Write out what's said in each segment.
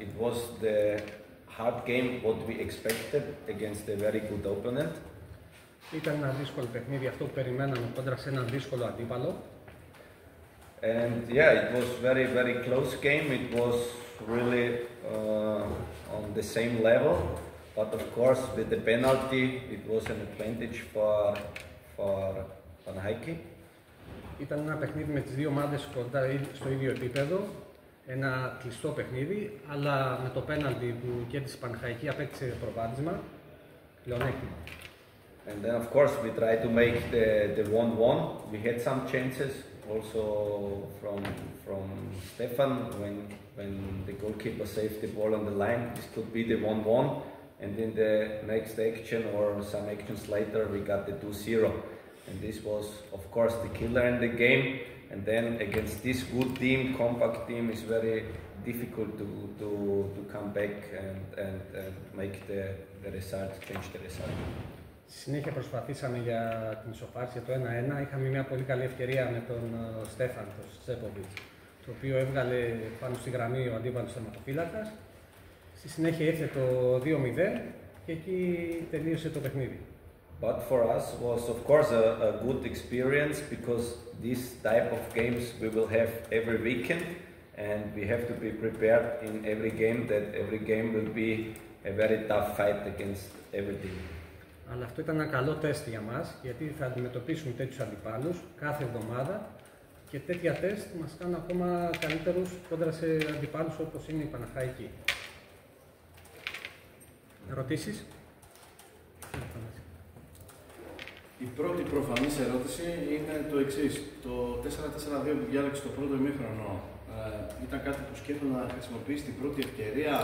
it was the hard game what we expected against a very good opponent. Ήταν ένα δύσκολο παιχνίδι, αυτό που περιμέναμε κόντρα σε έναν δύσκολο αντίπαλο. And yeah, it was very close game. It was really on the same level, but of course with the penalty, it was an advantage for Παναχαϊκή. Ήταν ένα παιχνίδι με τις δύο ομάδες κοντά στο ίδιο επίπεδο, ένα κλειστό παιχνίδι, αλλά με το πέναλτι που κέρδισε η Παναχαϊκή απέκτησε προβάδισμα, πλεονέκτημα. And then of course we tried to make the 1-1. We had some chances also from Stefan when the goalkeeper saved the ball on the line. This could be the 1-1, and in the next action or some actions later we got the 2-0. And this was of course the killer in the game. And then against this good team, compact team, is very difficult to come back and make the result, change the result. Στη συνέχεια προσπαθήσαμε για την ισοφάριση για το 1-1. Είχαμε μια πολύ καλή ευκαιρία με τον Στέφαν, τον Στσέποβιτς, το οποίο έβγαλε πάνω στη γραμμή ο αντίπαλος τερματοφύλακας. Στη συνέχεια ήρθε το 2-0 και εκεί τελείωσε το παιχνίδι. But for us was of course a good experience, because this type of games we will have every weekend, and we have to be prepared in every game that every game will be a very tough fight against every team. Αλλά αυτό ήταν ένα καλό τεστ για μας, γιατί θα αντιμετωπίσουμε τέτοιους αντιπάλους κάθε εβδομάδα και τέτοια τεστ μας κάνουν ακόμα καλύτερους κόντρα σε αντιπάλους όπως είναι η Παναχαϊκή. Ερωτήσεις? Η πρώτη προφανής ερώτηση είναι το εξής. Το 4-4-2 που διάλεξε το πρώτο ημίχρονο ήταν κάτι που σκέφτεται να χρησιμοποιήσει την πρώτη ευκαιρία?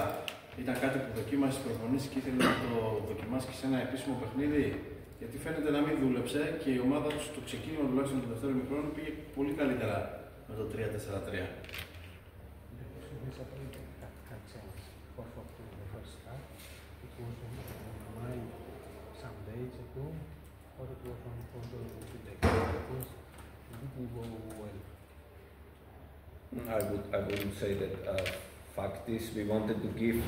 Ήταν κάτι που δοκίμασε στις προπονήσεις και ήθελε να το δοκιμάσει και σε ένα επίσημο παιχνίδι? Γιατί φαίνεται να μην δούλεψε και η ομάδα του στο ξεκίνημα τουλάχιστον του δεύτερου ημίχρονου πήγε πολύ καλύτερα με το 3-4-3. I wouldn't say that. Fact is, we wanted to give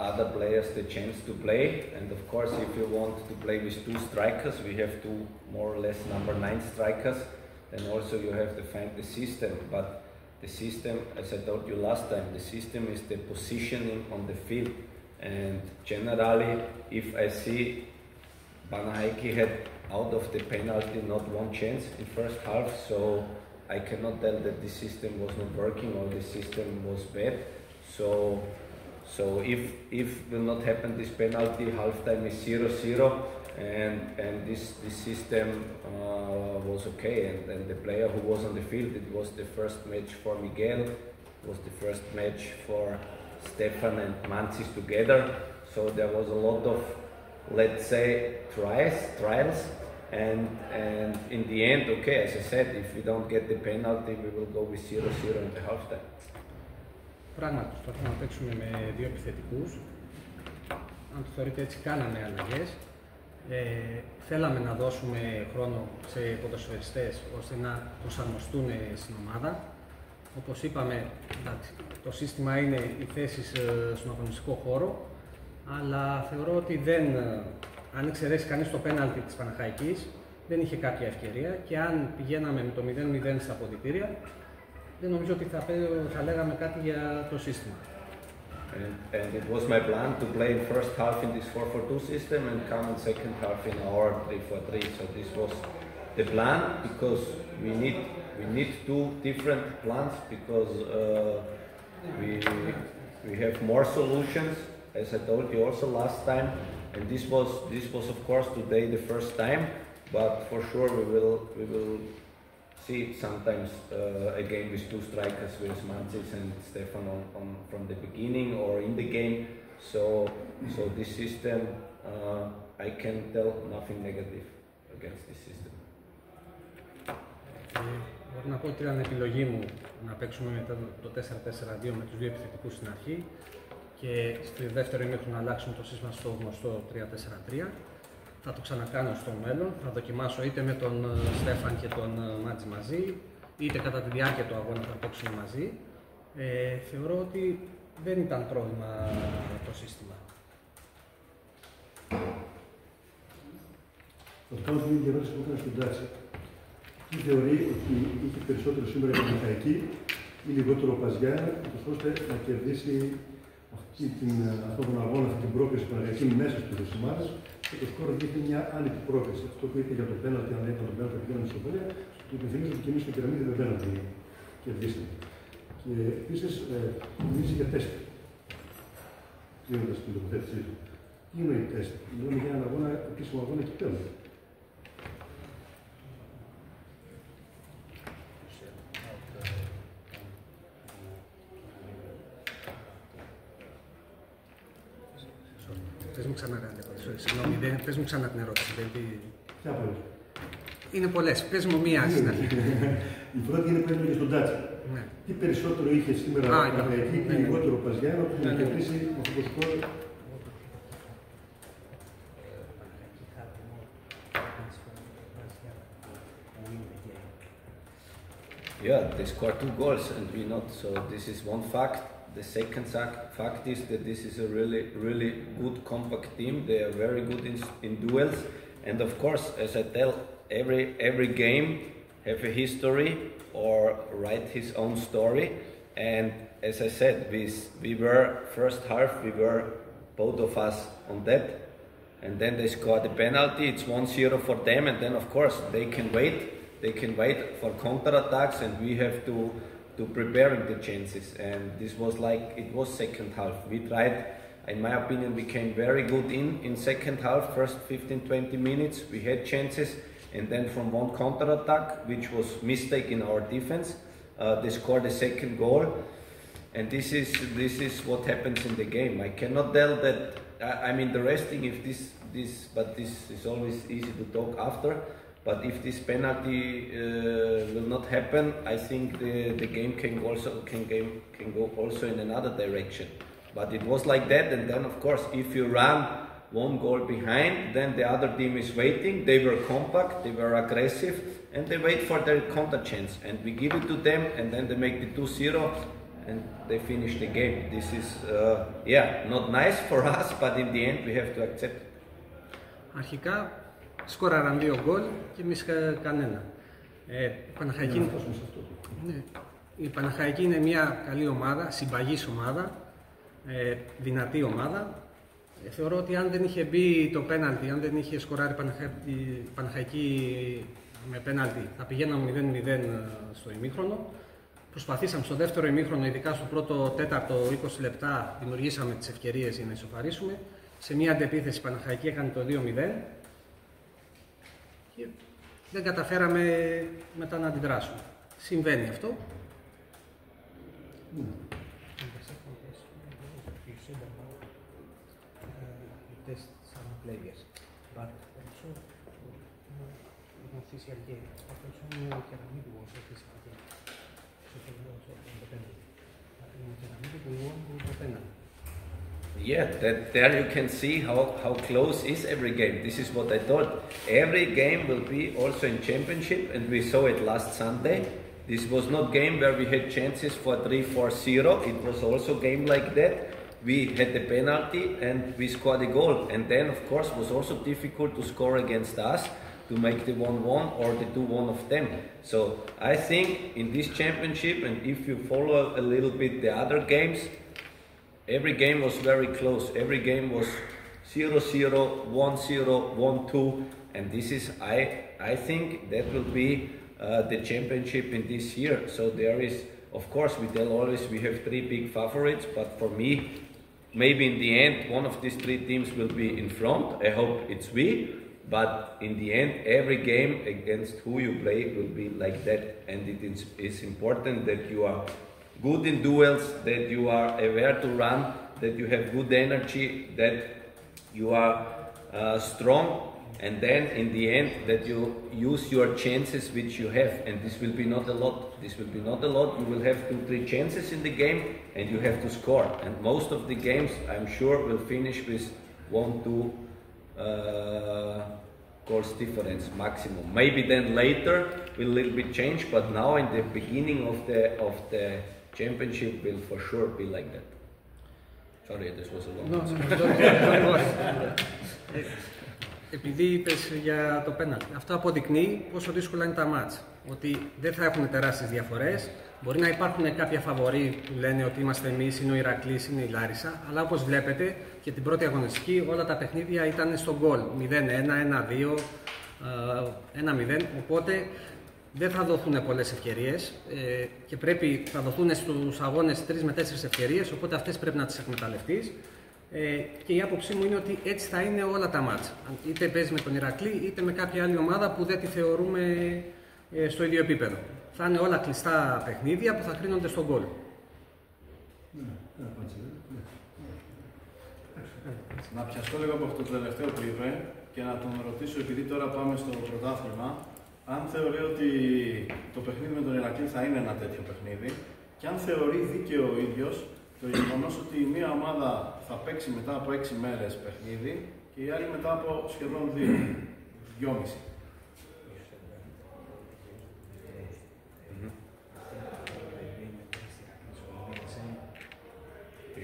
other players the chance to play, and of course, if you want to play with two strikers, we have two more or less number 9 strikers. Then also you have to find the system. But the system, as I told you last time, the system is the positioning on the field. And generally, if I see Παναχαϊκή had out of the penalty not one chance in first half, so I cannot tell that the system was not working or the system was bad. So if will not happen this penalty, halftime is 0-0, and this system was okay. And the player who was on the field, it was the first match for Miguel, it was the first match for Stefan and Mancis together. So there was a lot of, let's say, trials. And in the end, okay, as I said, if we don't get the penalty, we will go with 0-0 in the halftime. Πράγματι, προσπαθούμε να παίξουμε με δύο επιθετικούς. Αν το θεωρείτε έτσι, κάναμε αλλαγές. Θέλαμε να δώσουμε χρόνο σε ποδοσφαιριστές ώστε να προσαρμοστούν στην ομάδα. Όπως είπαμε, το σύστημα είναι οι θέσεις στον αγωνιστικό χώρο, αλλά θεωρώ ότι αν εξαιρέσει κανείς το πέναλτι της Παναχαϊκής, δεν είχε κάποια ευκαιρία, και αν πηγαίναμε με το 0-0 στα αποδυτήρια, δεν νομίζω ότι θα λέγαμε κάτι για το σύστημα. And it was my plan to play in first half in this 4-4-2 system and come in second half in our 3-4-3. So this was the plan, because we need two different plans, because we have more solutions, as I told you also last time. And this was of course today the first time, but for sure we will see sometimes a game with two strikers, with Mancis and Stefan from the beginning or in the game. So this system, I can tell nothing negative against this system. Μπορώ να πω ότι ήταν επιλογή μου να παίξουμε μετά το 4-4-2 με τους δύο επιθετικούς στην αρχή, και στη δεύτερη ημίχρονο να αλλάξουμε το σύστημα στο γνωστό 3-4-3. Θα το ξανακάνω στο μέλλον, θα δοκιμάσω είτε με τον Στέφαν και τον Μάτζη μαζί, είτε κατά τη διάρκεια του αγώνα θα παίξουμε μαζί. Θεωρώ ότι δεν ήταν πρόβλημα το σύστημα. Θα κάνω την ίδια ερώτηση που έκανε στην τάξη. Τι θεωρεί ότι είχε περισσότερο σήμερα η Παναχαϊκή ή λιγότερο Παζιάνα, ώστε να κερδίσει αυτόν τον αγώνα, αυτή την πρόκληση του Παναχαϊκή μέσα στις δύο ομάδες και το σκορ δείχνει μια άνετη πρόκληση. Αυτό που είπε για το πέναλτι, αν δεν ήταν το πέναλτι, πήγαμε στο πέναλτι, του υπενθυμίζω ότι και εμείς στο κεραμίδι δεν πέναλτι κερδίσαμε. Και επίσης μιλήσει για τεστ. Κλείνοντας την τοποθέτησή του. Τι εννοεί τεστ? Μιλάμε για έναν αγώνα, επίσημο αγώνα κυπέλλου. Πες μου ξανά, συγγνώμη, πες μου ξανά την ερώτηση. Ποια πρώτη? Είναι πολλές, πες μου μία στην αρχή. Η πρώτη είναι που έλεγε στον Τάτσι. Ναι. Τι περισσότερο είχε σήμερα η Παναχαϊκή και λιγότερο Παζιάνο που να κερδίσει με αυτό το σκορ? Yeah, they scored 2 goals and we not. So this is one fact. The second fact is that this is a really good compact team. They are very good in duels, and of course, as I tell, every game have a history or write his own story. And as I said, we were first half, we were both of us on that, and then they scored a penalty. It's 1-0 for them, and then of course they can wait. They can wait for counter-attacks, and we have to preparing the chances. And this was like, it was second half. We tried, in my opinion, we came very good in second half, first 15-20 minutes. We had chances, and then from one counter-attack, which was mistake in our defense, they scored a second goal. And this is what happens in the game. I cannot tell that, I'm interesting if but this is always easy to talk after. But if this penalty will not happen, I think the game can go also in another direction. But it was like that, and then of course, if you run one goal behind, then the other team is waiting. They were compact, they were aggressive, and they wait for their counter chance. And we give it to them, and then they make the 2-0, and they finish the game. This is, not nice for us, but in the end we have to accept it. Αρχικά, σκόραραν 2 γκολ και εμείς κανένα. Η Παναχαϊκή είναι μια καλή ομάδα, συμπαγής ομάδα, δυνατή ομάδα. Θεωρώ ότι αν δεν είχε μπει το πέναλτι, αν δεν είχε σκοράρει η Παναχαϊκή με πέναλτι, θα πηγαίναμε 0-0 στο ημίχρονο. Προσπαθήσαμε στο δεύτερο ημίχρονο, ειδικά στο πρώτο τέταρτο 20 λεπτά, δημιουργήσαμε τις ευκαιρίες για να ισοφαρίσουμε. Σε μια αντεπίθεση η Παναχαϊκή έκανε το 2-0. Και δεν καταφέραμε μετά να αντιδράσουμε. Συμβαίνει αυτό. Yeah, there you can see how close is every game. This is what I thought. Every game will be also in championship, and we saw it last Sunday. This was not game where we had chances for 3-4-0. It was also game like that. We had the penalty and we scored a goal. And then, of course, was also difficult to score against us, to make the 1-1 or the 2-1 of them. So I think in this championship, and if you follow a little bit the other games, every game was very close. Every game was 0-0, 1-0, 1-2, and this is, I think, that will be the championship in this year. So there is, of course, we tell always we have 3 big favorites, but for me, maybe in the end, one of these 3 teams will be in front. I hope it's we, but in the end, every game against who you play will be like that, and it is important that you are good in duels, that you are aware to run, that you have good energy, that you are strong, and then in the end that you use your chances which you have, and this will be not a lot. This will be not a lot. You will have 2-3 chances in the game, and you have to score. And most of the games, I'm sure, will finish with 1-2 goals difference maximum. Maybe then later will a little bit change, but now in the beginning of the championship will for sure be like that. Sorry, this was a long No, answer. don't worry. Επειδή είπες για το πέναλτι, αυτό αποδεικνύει πόσο δύσκολα είναι τα μάτς. Ότι δεν θα έχουν τεράστιες διαφορές. Μπορεί να υπάρχουν κάποια φαβορί που λένε ότι είμαστε εμείς, είναι ο Ηρακλής, είναι η Λάρισα. Αλλά όπως βλέπετε και την πρώτη αγωνιστική, όλα τα παιχνίδια ήταν στο γκολ. 0-1, 1-2, 1-0. Οπότε δεν θα δοθούν πολλές ευκαιρίες και θα δοθούν στους αγώνες 3 με 4 ευκαιρίες. Οπότε αυτές πρέπει να τις εκμεταλλευτείς. Και η άποψή μου είναι ότι έτσι θα είναι όλα τα μάτς. Είτε παίζει με τον Ηρακλή, είτε με κάποια άλλη ομάδα που δεν τη θεωρούμε στο ίδιο επίπεδο. Θα είναι όλα κλειστά παιχνίδια που θα κρίνονται στον γκολ. Να πιαστώ λίγο από αυτό το τελευταίο που είπε και να τον ρωτήσω, επειδή τώρα πάμε στο πρωτάθλημα, αν θεωρεί ότι το παιχνίδι με τον Ηρακλή θα είναι ένα τέτοιο παιχνίδι και αν θεωρεί δίκαιο ο ίδιος το γεγονός ότι μία ομάδα θα παίξει μετά από 6 μέρες παιχνίδι και η άλλη μετά από σχεδόν 2,5.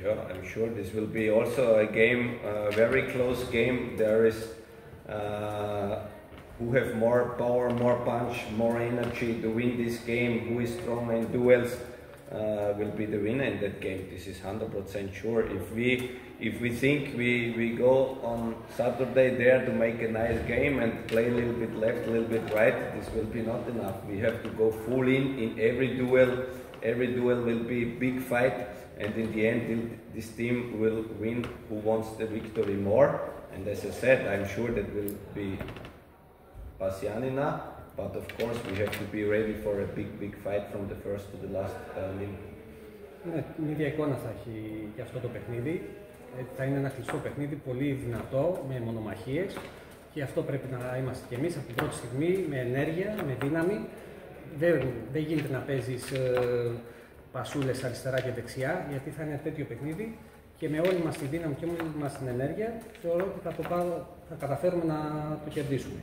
Yeah, I'm sure this will be also a game, a very close game. There is who have more power, more punch, more energy to win this game. Who is strong in duels will be the winner in that game. This is 100% sure. If we think we go on Saturday there to make a nice game and play a little bit left, a little bit right, this will be not enough. We have to go full in every duel. Every duel will be a big fight. And in the end, this team will win who wants the victory more. And as I said, I'm sure that will be Giannina, but of course we have to be ready for a big fight from the first to the last minute. Ναι, την ίδια εικόνα θα έχει και αυτό το παιχνίδι. Θα είναι ένα κλειστό παιχνίδι, πολύ δυνατό, με μονομαχίες. Και αυτό πρέπει να είμαστε κι εμείς από την πρώτη στιγμή, με ενέργεια, με δύναμη. Δεν γίνεται να παίζεις πασούλες αριστερά και δεξιά, γιατί θα είναι τέτοιο παιχνίδι και με όλη μας τη δύναμη και όλη μας την ενέργεια θεωρώ ότι θα καταφέρουμε να το κερδίσουμε.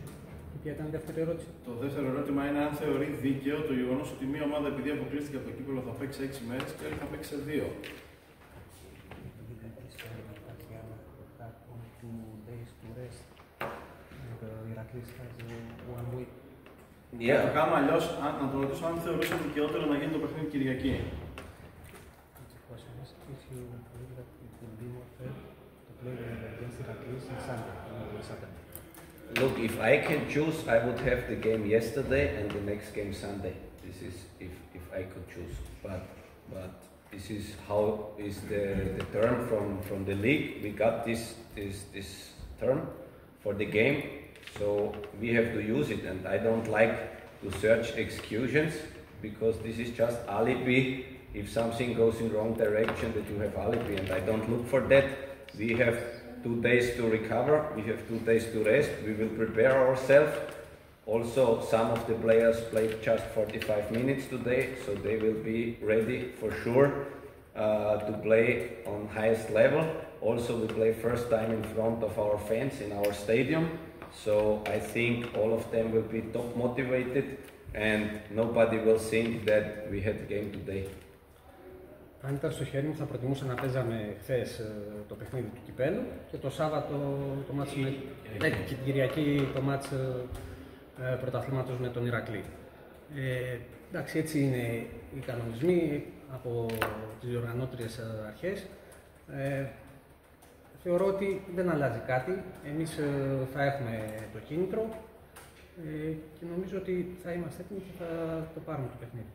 Ποια ήταν η δεύτερη ερώτηση? Το δεύτερο ερώτημα είναι αν θεωρεί δίκαιο το γεγονός ότι μία ομάδα, επειδή αποκλείστηκε από το κύπελλο, θα παίξει 6 μέρες και άλλη θα παίξει σε 2. Yeah. Το κάνουμε αλλιώς, να το ρωτήσω αν θεωρούσε δικαιότερο να γίνει το παιχνίδι Κυριακή. Look, if I can choose, I would have the game yesterday and the next game Sunday. This is if I could choose. But this is how is the term from the league. We got this term for the game. So we have to use it, and I don't like to search excuses because this is just alibi. If something goes in wrong direction, that you have alibi, and I don't look for that. We have 2 days to recover. We have 2 days to rest. We will prepare ourselves. Also, some of the players played just 45 minutes today, so they will be ready for sure to play on highest level. Also, we play first time in front of our fans in our stadium. So I think all of them will be top motivated and nobody will think that we had a game today. Αν ήταν στο χέρι μου θα προτιμούσα να παίζαμε χθες το παιχνίδι του κυπέλλου και το Σάββατο το μάτς και την Κυριακή το μάτς πρωταθλήματος με τον Ηρακλή. Εντάξει, έτσι είναι οι κανονισμοί από τις διοργανώτριες αρχές. Θεωρώ ότι δεν αλλάζει κάτι. Εμείς θα έχουμε το κίνητρο και νομίζω ότι θα είμαστε έτοιμοι και θα το πάρουμε το παιχνίδι.